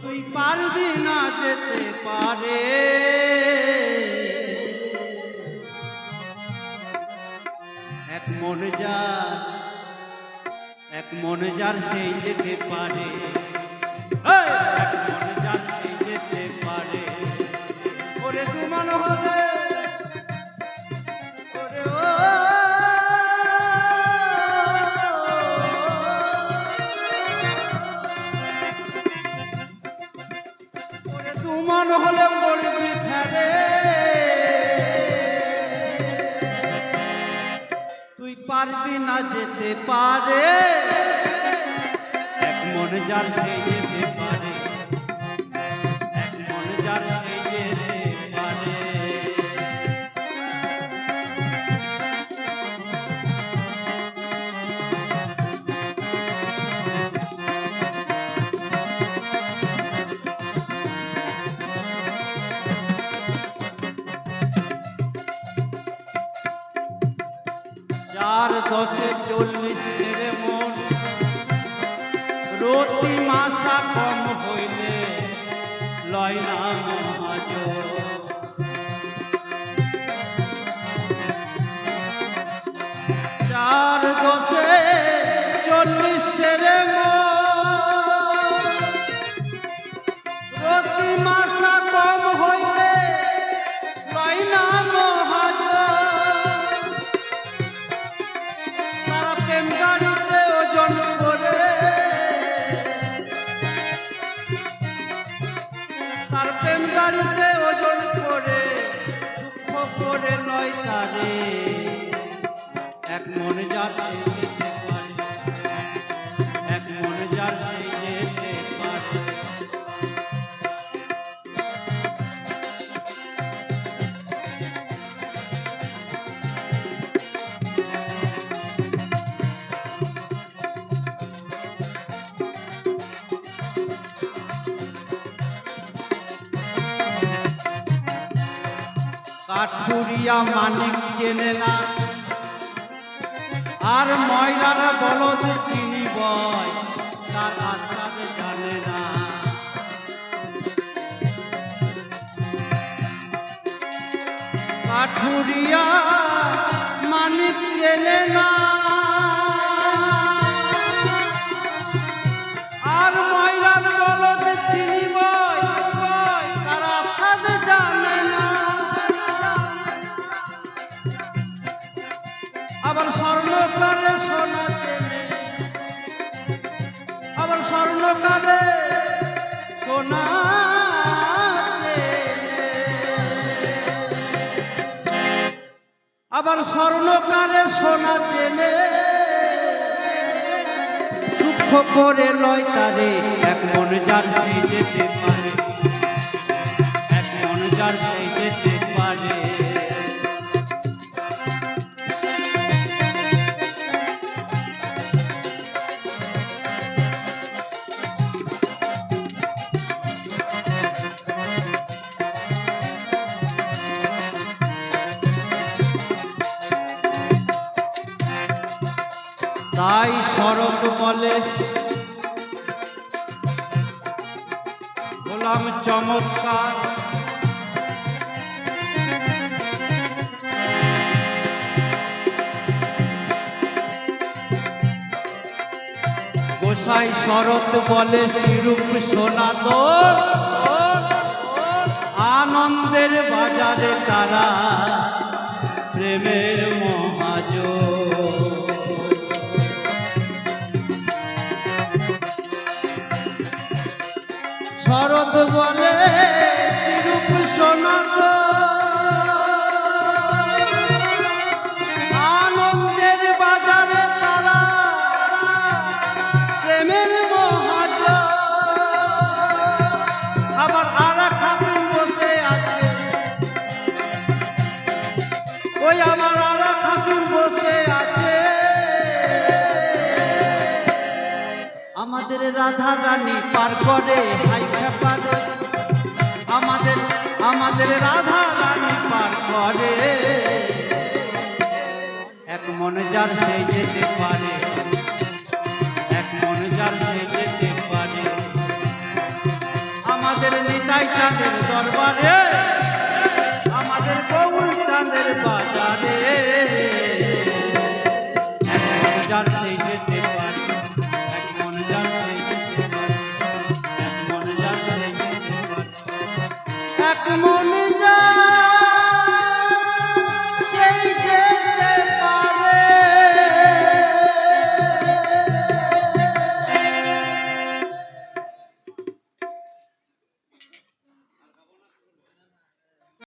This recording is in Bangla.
তুই পারবি না যেতে পারে এক মনে যার সেই যেতে পারে এক মনে যার সেই যেতে পারে ওরে দুমান হলে ওরে ওরে দুমান হলে পড়বি ফেরে তুই পারবি না যেতে পারে এক মনে যার সেই যেতে পারে এক মনে যার সেই যেতে পারে চার দশে 40 মন রতি মাসা কম হইলে লয় না মহাজ চার দশে 40 মন রতি মাসা কম হইলে লয় না মহাজ তারা প্রেম গাড়িতে ওজন করে তার প্রেম গাড়িতে ওজন করে সূক্ষ্ম করে লয় তারে এক মনে যার সেই যেতে পারে এক মনে যার সেই যেতে পারে কাঠুরিয়া মানিক চেনে না আর ময়লারা বলদ চিনি বয় তার আচার জানে না কাঠুরিয়া মানিক চেনে না আর ময়লার বলদ চিনি বয় তার আচার জানে না আবার স্বর্ণকারে সোনা চেনে আবার স্বর্ণকারে সোনা আবার স্বর্ণকারে সোনা চেনে সূক্ষ্ম করে লয় তারে এক মনে যার সেই যেতে পারে এক মনে যার সেই যেতে পারে তাই শরৎ বলে গোলাম চমৎকার গোসাই শরৎ বলে শিরূপ সোনা তোর আনন্দের বাজারে তারা প্রেমের মহাজ শরৎ বলে শিরূপ সোনা আনন্দের বাজারে তারা প্রেমের মহাজ আবার আরা খাতুন বসে আছে ওই আমার আরা খাতুন বসে আছে আমাদের রাধা রানী পার করে হাইখা পারে আমাদের রাধা রানী পার করে এক মনে যার সেই যেতে পারে এক মনে যার সেই যেতে পারে চাঁদের বাজারে